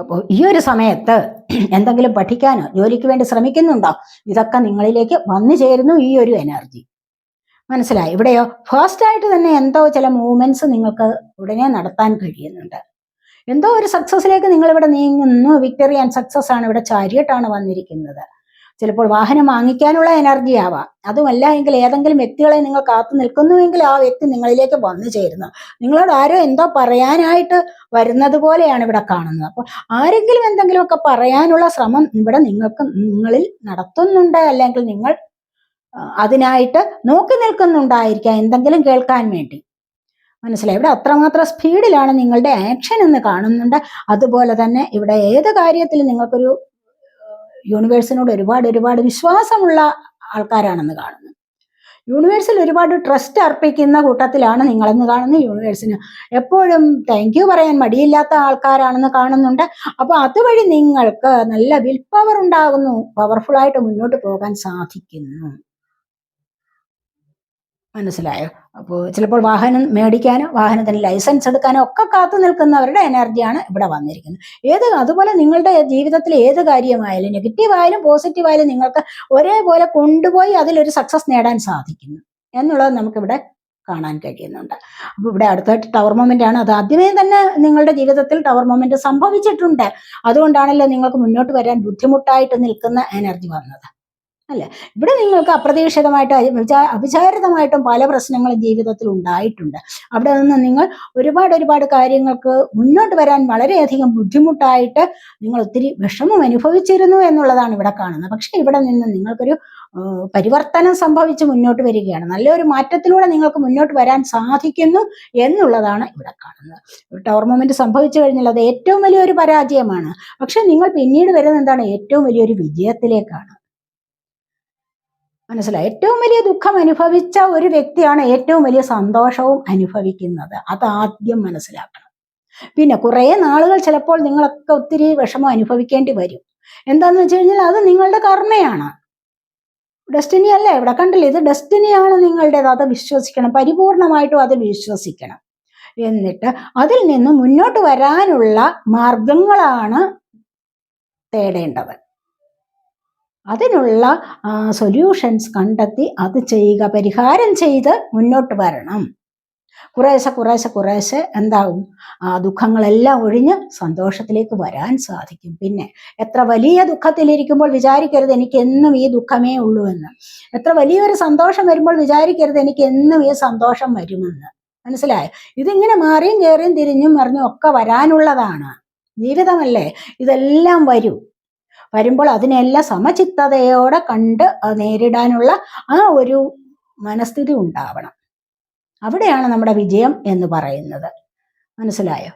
അപ്പോൾ ഈ ഒരു സമയത്ത് എന്തെങ്കിലും പഠിക്കാനോ ജോലിക്ക് വേണ്ടി ശ്രമിക്കുന്നുണ്ടോ? ഇതൊക്കെ നിങ്ങളിലേക്ക് വന്നു ചേരുന്നു ഈ ഒരു എനർജി. മനസ്സിലായി? ഇവിടെയോ ഫസ്റ്റ് ആയിട്ട് തന്നെ എന്തോ ചില മൂവ്മെന്റ്സ് നിങ്ങൾക്ക് ഉടനെ നടത്താൻ കഴിയുന്നുണ്ട്. എന്തോ ഒരു സക്സസിലേക്ക് നിങ്ങൾ ഇവിടെ നീങ്ങുന്നു. വിക്ടറി ആൻഡ് സക്സസ് ആണ്. ഇവിടെ ചാരിയട്ടാണ് വന്നിരിക്കുന്നത്. ചിലപ്പോൾ വാഹനം വാങ്ങിക്കാനുള്ള എനർജി ആവാം. അതുമല്ല എങ്കിൽ ഏതെങ്കിലും വ്യക്തികളെ നിങ്ങൾ കാത്തു നിൽക്കുന്നുവെങ്കിൽ ആ വ്യക്തി നിങ്ങളിലേക്ക് വന്നു ചേരുന്നു. നിങ്ങളോട് ആരോ എന്തോ പറയാനായിട്ട് വരുന്നത് പോലെയാണ് ഇവിടെ കാണുന്നത്. അപ്പോൾ ആരെങ്കിലും എന്തെങ്കിലുമൊക്കെ പറയാനുള്ള ശ്രമം ഇവിടെ നിങ്ങളിൽ നടത്തുന്നുണ്ട്, അല്ലെങ്കിൽ നിങ്ങൾ അതിനായിട്ട് നോക്കി നിൽക്കുന്നുണ്ടായിരിക്കാം എന്തെങ്കിലും കേൾക്കാൻ വേണ്ടി. മനസ്സിലായി? ഇവിടെ അത്രമാത്രം സ്പീഡിലാണ് നിങ്ങളുടെ ആക്ഷൻ എന്ന് കാണുന്നുണ്ട്. അതുപോലെ തന്നെ ഇവിടെ ഏത് കാര്യത്തിലും നിങ്ങൾക്കൊരു യൂണിവേഴ്സിനോട് ഒരുപാട് വിശ്വാസമുള്ള ആൾക്കാരാണെന്ന് കാണുന്നു. യൂണിവേഴ്സിൽ ഒരുപാട് ട്രസ്റ്റ് അർപ്പിക്കുന്ന കൂട്ടത്തിലാണ് നിങ്ങളെന്ന് കാണുന്നു. യൂണിവേഴ്സിന് എപ്പോഴും താങ്ക് യു പറയാൻ മടിയില്ലാത്ത ആൾക്കാരാണെന്ന് കാണുന്നുണ്ട്. അപ്പോൾ അതുവഴി നിങ്ങൾക്ക് നല്ല വിൽ പവർ ഉണ്ടാകുന്നു. പവർഫുൾ ആയിട്ട് മുന്നോട്ട് പോകാൻ സാധിക്കുന്നു. മനസ്സിലായോ? അപ്പോൾ ചിലപ്പോൾ വാഹനം മേടിക്കാനോ വാഹനത്തിന് ലൈസൻസ് എടുക്കാനോ ഒക്കെ കാത്തു നിൽക്കുന്നവരുടെ എനർജിയാണ് ഇവിടെ വന്നിരിക്കുന്നത്. അതുപോലെ നിങ്ങളുടെ ജീവിതത്തിൽ ഏത് കാര്യമായാലും നെഗറ്റീവായാലും പോസിറ്റീവായാലും നിങ്ങൾക്ക് ഒരേപോലെ കൊണ്ടുപോയി അതിലൊരു സക്സസ് നേടാൻ സാധിക്കുന്നു എന്നുള്ളത് നമുക്കിവിടെ കാണാൻ കഴിയുന്നുണ്ട്. അപ്പോൾ ഇവിടെ അടുത്തായിട്ട് ടവർ മൊമെന്റ് ആണ്. അത് ആദ്യമേ തന്നെ നിങ്ങളുടെ ജീവിതത്തിൽ ടവർ മൊമെന്റ് സംഭവിച്ചിട്ടുണ്ട്. അതുകൊണ്ടാണല്ലോ നിങ്ങൾക്ക് മുന്നോട്ട് വരാൻ ബുദ്ധിമുട്ടായിട്ട് നിൽക്കുന്ന എനർജി വന്നത്, അല്ലെ? ഇവിടെ നിങ്ങൾക്ക് അപ്രതീക്ഷിതമായിട്ട് അവിചാരിതമായിട്ടും പല പ്രശ്നങ്ങളും ജീവിതത്തിൽ ഉണ്ടായിട്ടുണ്ട്. അവിടെ നിന്ന് നിങ്ങൾ ഒരുപാട് കാര്യങ്ങൾക്ക് മുന്നോട്ട് വരാൻ വളരെയധികം ബുദ്ധിമുട്ടായിട്ട് നിങ്ങൾ ഒത്തിരി വിഷമം അനുഭവിച്ചിരുന്നു എന്നുള്ളതാണ് ഇവിടെ കാണുന്നത്. പക്ഷെ ഇവിടെ നിന്ന് നിങ്ങൾക്കൊരു പരിവർത്തനം സംഭവിച്ച് മുന്നോട്ട് വരികയാണ്. നല്ലൊരു മാറ്റത്തിലൂടെ നിങ്ങൾക്ക് മുന്നോട്ട് വരാൻ സാധിക്കുന്നു എന്നുള്ളതാണ് ഇവിടെ കാണുന്നത്. ഒരു ടവർ മൊമെന്റ് സംഭവിച്ചു കഴിഞ്ഞാൽ അത് ഏറ്റവും വലിയൊരു പരാജയമാണ്. പക്ഷെ നിങ്ങൾ പിന്നീട് വരുന്നത് എന്താണ്? ഏറ്റവും വലിയൊരു വിജയത്തിലേക്കാണ്. മനസ്സിലായി? ഏറ്റവും വലിയ ദുഃഖം അനുഭവിച്ച ഒരു വ്യക്തിയാണ് ഏറ്റവും വലിയ സന്തോഷവും അനുഭവിക്കുന്നത്. അതാദ്യം മനസ്സിലാക്കണം. പിന്നെ കുറേ നാളുകൾ ചിലപ്പോൾ നിങ്ങളൊക്കെ ഒത്തിരി വിഷമം അനുഭവിക്കേണ്ടി വരും. എന്താന്ന് വെച്ച് കഴിഞ്ഞാൽ അത് നിങ്ങളുടെ കർമ്മയാണ്. ഡെസ്റ്റിനി അല്ലേ? ഇവിടെ കണ്ടില്ലേ? ഇത് ഡെസ്റ്റിനിയാണ് നിങ്ങളുടേത്. അത് വിശ്വസിക്കണം, പരിപൂർണമായിട്ടും അത് വിശ്വസിക്കണം. എന്നിട്ട് അതിൽ നിന്ന് മുന്നോട്ട് വരാനുള്ള മാർഗങ്ങളാണ് തേടേണ്ടത്. അതിനുള്ള സൊല്യൂഷൻസ് കണ്ടെത്തി അത് ചെയ്യുക, പരിഹാരം ചെയ്ത് മുന്നോട്ട് വരണം. കുറേശ്ശെ എന്താകും? ദുഃഖങ്ങളെല്ലാം ഒഴിഞ്ഞ് സന്തോഷത്തിലേക്ക് വരാൻ സാധിക്കും. പിന്നെ എത്ര വലിയ ദുഃഖത്തിലിരിക്കുമ്പോൾ വിചാരിക്കരുത് എനിക്ക് എന്നും ഈ ദുഃഖമേ ഉള്ളൂ എന്ന്. എത്ര വലിയൊരു സന്തോഷം വരുമ്പോൾ വിചാരിക്കരുത് എനിക്ക് എന്നും ഈ സന്തോഷം വരുമെന്ന്. മനസ്സിലായോ? ഇതിങ്ങനെ മാറിയും കയറിയും തിരിഞ്ഞും മറിഞ്ഞും ഒക്കെ വരാനുള്ളതാണ്. ജീവിതമല്ലേ? ഇതെല്ലാം വരുമ്പോൾ അതിനെല്ലാം സമചിത്തതയോടെ കണ്ട് നേരിടാനുള്ള ആ ഒരു മനസ്ഥിതി ഉണ്ടാവണം. അവിടെയാണ് നമ്മുടെ വിജയം എന്ന് പറയുന്നത്. മനസ്സിലായോ?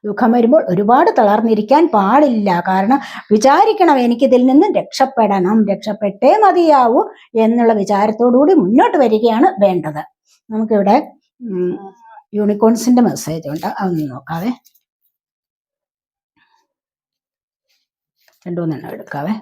ദുഃഖം വരുമ്പോൾ ഒരുപാട് തളർന്നിരിക്കാൻ പാടില്ല. കാരണം വിചാരിക്കണം എനിക്കിതിൽ നിന്ന് രക്ഷപ്പെടണം, രക്ഷപ്പെട്ടേ മതിയാവൂ എന്നുള്ള വിചാരത്തോടുകൂടി മുന്നോട്ട് വരികയാണ് വേണ്ടത്. നമുക്കിവിടെ യൂണിക്കോൺസിന്റെ മെസ്സേജ് ഉണ്ട്, അതൊന്ന് നോക്കാവേ. രണ്ടുമൂന്നെണ്ണം എടുക്കാവേ.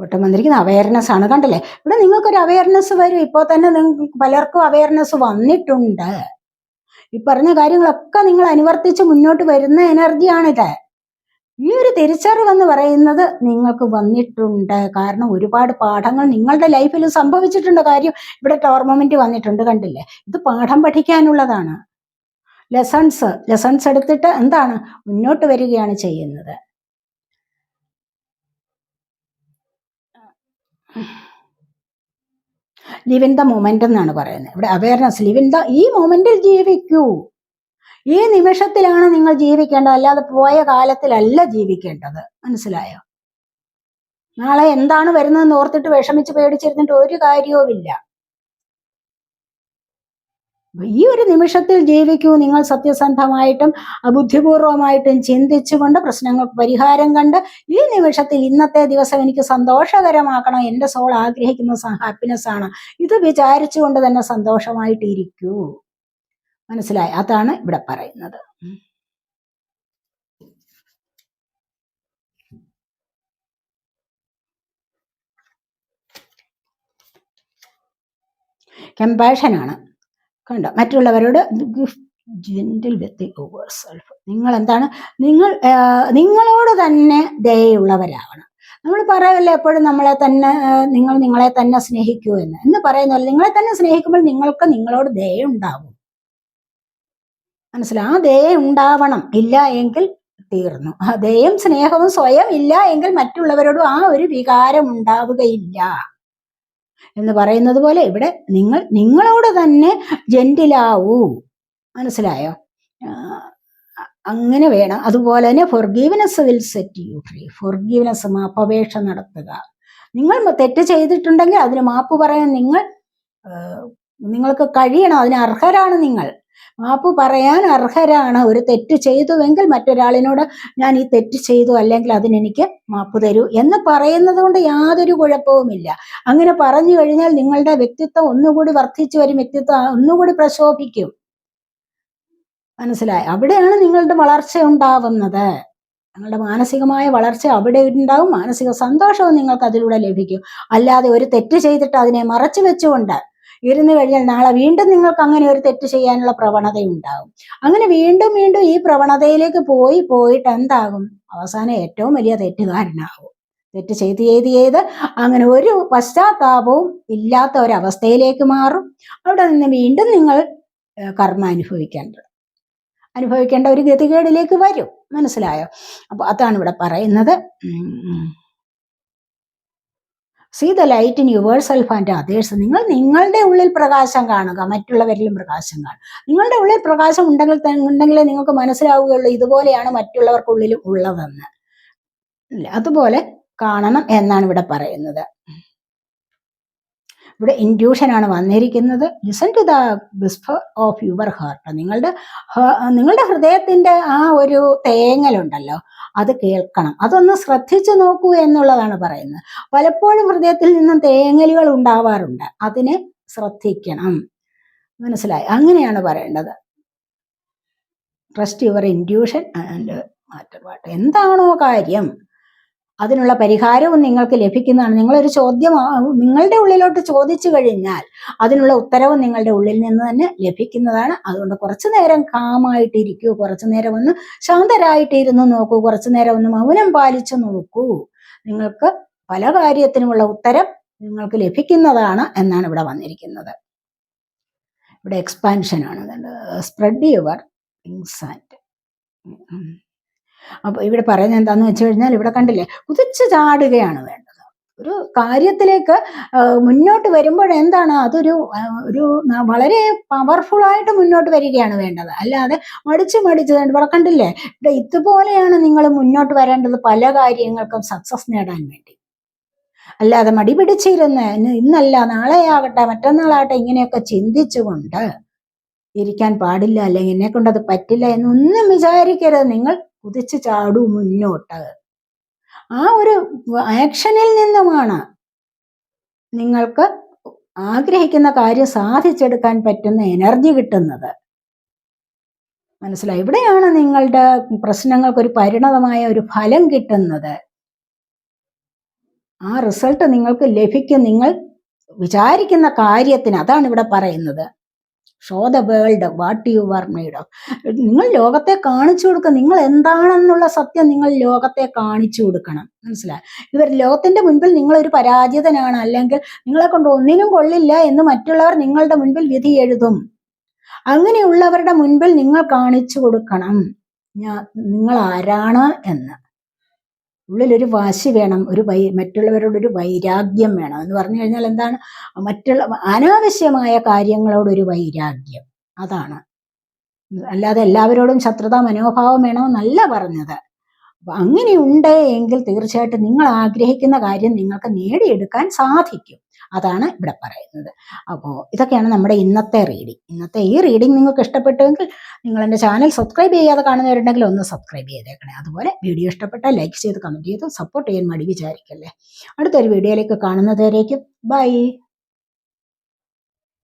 ഒട്ടും വന്നിരിക്കുന്ന അവയർനെസ് ആണ്. കണ്ടില്ലേ? ഇവിടെ നിങ്ങൾക്കൊരു അവയർനെസ് വരും. ഇപ്പോൾ തന്നെ നിങ്ങൾക്ക് പലർക്കും അവയർനെസ് വന്നിട്ടുണ്ട്. ഈ പറഞ്ഞ കാര്യങ്ങളൊക്കെ നിങ്ങൾ അനുവർത്തിച്ച് മുന്നോട്ട് വരുന്ന എനർജിയാണിത്. ഈ ഒരു തിരിച്ചറിവെന്ന് പറയുന്നത് നിങ്ങൾക്ക് വന്നിട്ടുണ്ട്. കാരണം ഒരുപാട് പാഠങ്ങൾ നിങ്ങളുടെ ലൈഫിൽ സംഭവിച്ചിട്ടുണ്ട്. കാര്യം ഇവിടെ ടവർ മൊമെന്റ് വന്നിട്ടുണ്ട്, കണ്ടില്ലേ? ഇത് പാഠം പഠിക്കാനുള്ളതാണ്. ലെസൺസ് എടുത്തിട്ട് എന്താണ് മുന്നോട്ട് വരികയാണ് ചെയ്യുന്നത്. ലിവ് ഇൻ ദ മൊമെന്റ് എന്നാണ് പറയുന്നത് ഇവിടെ. അവയർനെസ്, ലിവ് ഇൻ ദ ഈ മൊമെന്റിൽ ജീവിക്കൂ. ഈ നിമിഷത്തിലാണ് നിങ്ങൾ ജീവിക്കേണ്ടത്, അല്ലാതെ പോയ കാലത്തിലല്ല ജീവിക്കേണ്ടത്. മനസ്സിലായോ? നാളെ എന്താണ് വരുന്നതെന്ന് ഓർത്തിട്ട് വിഷമിച്ച് പേടിച്ചിരുന്നിട്ട് ഒരു കാര്യവുമില്ല. ഈ ഒരു നിമിഷത്തിൽ ജീവിക്കൂ. നിങ്ങൾ സത്യസന്ധമായിട്ടും ബുദ്ധിപൂർവമായിട്ടും ചിന്തിച്ചുകൊണ്ട് പ്രശ്നങ്ങൾക്ക് പരിഹാരം കണ്ട് ഈ നിമിഷത്തിൽ ഇന്നത്തെ ദിവസം എനിക്ക് സന്തോഷകരമാക്കണം, എൻ്റെ സോൾ ആഗ്രഹിക്കുന്ന ഹാപ്പിനെസ് ആണ്, ഇത് വിചാരിച്ചുകൊണ്ട് തന്നെ സന്തോഷമായിട്ടിരിക്കൂ. മനസ്സിലായി? അതാണ് ഇവിടെ പറയുന്നത്. കമ്പാഷനാണ്. കണ്ടോ? മറ്റുള്ളവരോട് ജെന്റിൽ വിത്ത് യുവർ സെൽഫ്. നിങ്ങൾ എന്താണ്? നിങ്ങളോട് തന്നെ ദയുള്ളവരാവണം. നമ്മൾ പറയല്ലേ എപ്പോഴും നമ്മളെ തന്നെ, നിങ്ങളെ തന്നെ സ്നേഹിക്കൂ എന്ന് പറയുന്നല്ലോ. നിങ്ങളെ തന്നെ സ്നേഹിക്കുമ്പോൾ നിങ്ങൾക്ക് നിങ്ങളോട് ദയ ഉണ്ടാവും. മനസ്സിലായി? ആ ദയ ഉണ്ടാവണം. ഇല്ല എങ്കിൽ തീർന്നു. ദയയും സ്നേഹവും സ്വയം ഇല്ല എങ്കിൽ മറ്റുള്ളവരോടും ആ ഒരു വികാരം ഉണ്ടാവുകയില്ല എന്ന് പറയുന്നത് പോലെ ഇവിടെ നിങ്ങളോട് തന്നെ ജെന്റിലാവൂ. മനസ്സിലായോ? അങ്ങനെ വേണം. അതുപോലെ തന്നെ forgiveness will set you free. Forgiveness, മാപ്പപേക്ഷ നടത്തുക. നിങ്ങൾ തെറ്റ് ചെയ്തിട്ടുണ്ടെങ്കിൽ അതിന് മാപ്പ് പറയാൻ നിങ്ങൾക്ക് കഴിയണം. അതിന് അർഹരാണ് നിങ്ങൾ. മാപ്പ് പറയാൻ അർഹരാണ്. ഒരു തെറ്റ് ചെയ്തുവെങ്കിൽ മറ്റൊരാളിനോട് ഞാൻ ഈ തെറ്റ് ചെയ്തു, അല്ലെങ്കിൽ അതിനെനിക്ക് മാപ്പ് തരൂ എന്ന് പറയുന്നത് കൊണ്ട് യാതൊരു കുഴപ്പവുമില്ല. അങ്ങനെ പറഞ്ഞു കഴിഞ്ഞാൽ നിങ്ങളുടെ വ്യക്തിത്വം ഒന്നുകൂടി വർദ്ധിച്ചു വരും, വ്യക്തിത്വം ഒന്നുകൂടി പ്രശോഭിക്കും. മനസ്സിലായി? അവിടെയാണ് നിങ്ങളുടെ വളർച്ച ഉണ്ടാവുന്നത്. നിങ്ങളുടെ മാനസികമായ വളർച്ച അവിടെ ഉണ്ടാവും, മാനസിക സന്തോഷവും നിങ്ങൾക്ക് അതിലൂടെ ലഭിക്കും. അല്ലാതെ ഒരു തെറ്റ് ചെയ്തിട്ട് അതിനെ മറച്ചു വെച്ചുകൊണ്ട് ഇരുന്നു കഴിഞ്ഞാൽ നാളെ വീണ്ടും നിങ്ങൾക്ക് അങ്ങനെ ഒരു തെറ്റ് ചെയ്യാനുള്ള പ്രവണത ഉണ്ടാകും. അങ്ങനെ വീണ്ടും വീണ്ടും ഈ പ്രവണതയിലേക്ക് പോയിട്ട് എന്താകും? അവസാനം ഏറ്റവും വലിയ തെറ്റുകാരനാകും. തെറ്റ് ചെയ്ത് അങ്ങനെ ഒരു പശ്ചാത്താപവും ഇല്ലാത്ത ഒരവസ്ഥയിലേക്ക് മാറും. അവിടെ നിന്ന് വീണ്ടും നിങ്ങൾ കർമ്മ അനുഭവിക്കേണ്ട ഒരു ഗതികേടിലേക്ക് വരും. മനസ്സിലായോ? അപ്പൊ അതാണ് ഇവിടെ പറയുന്നത്. See the light in yourself and others. നിങ്ങൾ നിങ്ങളുടെ ഉള്ളിൽ പ്രകാശം കാണുക, മറ്റുള്ളവരിലും പ്രകാശം കാണുക. നിങ്ങളുടെ ഉള്ളിൽ പ്രകാശം ഉണ്ടെങ്കിലേ നിങ്ങൾക്ക് മനസ്സിലാവുകയുള്ളൂ ഇതുപോലെയാണ് മറ്റുള്ളവർക്കുള്ളിലും ഉള്ളതെന്ന്. അതുപോലെ കാണണം എന്നാണ് ഇവിടെ പറയുന്നത്. ഇവിടെ ഇൻഡ്യൂഷനാണ് വന്നിരിക്കുന്നത്. Listen to the whisper of your heart. നിങ്ങളുടെ ഹൃദയത്തിന്റെ ആ ഒരു തേങ്ങലുണ്ടല്ലോ, അത് കേൾക്കണം. അതൊന്ന് ശ്രദ്ധിച്ചു നോക്കൂ എന്നുള്ളതാണ് പറയുന്നത്. പലപ്പോഴും ഹൃദയത്തിൽ നിന്നും തേങ്ങലുകൾ ഉണ്ടാവാറുണ്ട്, അതിനെ ശ്രദ്ധിക്കണം. മനസ്സിലായി? അങ്ങനെയാണ് പറയേണ്ടത്. Trust your intuition and matter what. എന്താണോ കാര്യം അതിനുള്ള പരിഹാരവും നിങ്ങൾക്ക് ലഭിക്കുന്നതാണ്. നിങ്ങളൊരു ചോദ്യം നിങ്ങളുടെ ഉള്ളിലോട്ട് ചോദിച്ചു കഴിഞ്ഞാൽ അതിനുള്ള ഉത്തരവും നിങ്ങളുടെ ഉള്ളിൽ നിന്ന് തന്നെ ലഭിക്കുന്നതാണ്. അതുകൊണ്ട് കുറച്ചു നേരം കാമായിട്ടിരിക്കൂ, കുറച്ചു നേരം ഒന്ന് ശാന്തരായിട്ടിരുന്നു നോക്കൂ, കുറച്ചു നേരം ഒന്ന് മൗനം പാലിച്ചു നോക്കൂ. നിങ്ങൾക്ക് പല കാര്യത്തിനുമുള്ള ഉത്തരം നിങ്ങൾക്ക് ലഭിക്കുന്നതാണ് എന്നാണ് ഇവിടെ വന്നിരിക്കുന്നത്. ഇവിടെ എക്സ്പാൻഷനാണ്. Spread your wings and. അപ്പൊ ഇവിടെ പറയുന്നത് എന്താന്ന് വെച്ച് കഴിഞ്ഞാൽ, ഇവിടെ കണ്ടില്ലേ, കുതിച്ചു ചാടുകയാണ് വേണ്ടത്. ഒരു കാര്യത്തിലേക്ക് മുന്നോട്ട് വരുമ്പോൾ എന്താണ്, അതൊരു വളരെ പവർഫുൾ ആയിട്ട് മുന്നോട്ട് വരികയാണ് വേണ്ടത്. അല്ലാതെ മടിച്ച് ഇവിടെ കണ്ടില്ലേ, ഇവിടെ ഇതുപോലെയാണ് നിങ്ങൾ മുന്നോട്ട് വരേണ്ടത് പല കാര്യങ്ങൾക്കും സക്സസ് നേടാൻ വേണ്ടി. അല്ലാതെ മടി പിടിച്ചിരുന്ന് ഇന്നല്ല നാളെയാകട്ടെ മറ്റന്നാളാകട്ടെ ഇങ്ങനെയൊക്കെ ചിന്തിച്ചുകൊണ്ട് ഇരിക്കാൻ പാടില്ല. അല്ലെങ്കിൽ എന്നെ കൊണ്ട് അത് പറ്റില്ല എന്നൊന്നും വിചാരിക്കരുത്. നിങ്ങൾ കുതിച്ചു ചാടൂ മുന്നോട്ട്. ആ ഒരു ആക്ഷനിൽ നിന്നുമാണ് നിങ്ങൾക്ക് ആഗ്രഹിക്കുന്ന കാര്യം സാധിച്ചെടുക്കാൻ പറ്റുന്ന എനർജി കിട്ടുന്നത്. മനസ്സിലായി? ഇവിടെയാണ് നിങ്ങളുടെ പ്രശ്നങ്ങൾക്കൊരു പരിണതമായ ഒരു ഫലം കിട്ടുന്നത്. ആ റിസൾട്ട് നിങ്ങൾക്ക് ലഭിക്കും നിങ്ങൾ വിചാരിക്കുന്ന കാര്യത്തിന്. അതാണ് ഇവിടെ പറയുന്നത്. Show the world what you are made of. നിങ്ങൾ ലോകത്തെ കാണിച്ചു കൊടുക്കുക. നിങ്ങൾ എന്താണെന്നുള്ള സത്യം നിങ്ങൾ ലോകത്തെ കാണിച്ചു കൊടുക്കണം. മനസ്സിലായി? ഇവർ ലോകത്തിന്റെ മുൻപിൽ നിങ്ങളൊരു പരാജിതനാണ്, അല്ലെങ്കിൽ നിങ്ങളെ കൊണ്ട് ഒന്നിനും കൊള്ളില്ല എന്ന് മറ്റുള്ളവർ നിങ്ങളുടെ മുൻപിൽ വിധി എഴുതും. അങ്ങനെയുള്ളവരുടെ മുൻപിൽ നിങ്ങൾ കാണിച്ചു കൊടുക്കണം നിങ്ങൾ ആരാണ് എന്ന്. ഉള്ളിലൊരു വാശി വേണം, മറ്റുള്ളവരോടൊരു വൈരാഗ്യം വേണം. എന്ന് പറഞ്ഞു കഴിഞ്ഞാൽ എന്താണ്? അനാവശ്യമായ കാര്യങ്ങളോടൊരു വൈരാഗ്യം. അതാണ് അല്ലാതെ എല്ലാവരോടും ശത്രുതാ മനോഭാവം വേണമെന്നല്ല പറഞ്ഞത്. അപ്പൊ അങ്ങനെയുണ്ട് എങ്കിൽ തീർച്ചയായിട്ടും നിങ്ങൾ ആഗ്രഹിക്കുന്ന കാര്യം നിങ്ങൾക്ക് നേടിയെടുക്കാൻ സാധിക്കും. അതാണ് ഇവിടെ പറയുന്നത്. അപ്പോൾ ഇതൊക്കെയാണ് നമ്മുടെ ഇന്നത്തെ റീഡിംഗ്. ഇന്നത്തെ ഈ റീഡിംഗ് നിങ്ങൾക്ക് ഇഷ്ടപ്പെട്ടുവെങ്കിൽ നിങ്ങൾ എൻ്റെ ചാനൽ സബ്സ്ക്രൈബ് ചെയ്യാതെ കാണുന്നവരുണ്ടെങ്കിൽ ഒന്ന് സബ്സ്ക്രൈബ് ചെയ്തേക്കണേ. അതുപോലെ വീഡിയോ ഇഷ്ടപ്പെട്ടാൽ ലൈക്ക് ചെയ്ത് കമൻറ്റ് ചെയ്ത് സപ്പോർട്ട് ചെയ്യാൻ മടി വിചാരിക്കല്ലേ. അടുത്തൊരു വീഡിയോയിലേക്ക് കാണുന്നതുവരേക്കും ബൈ.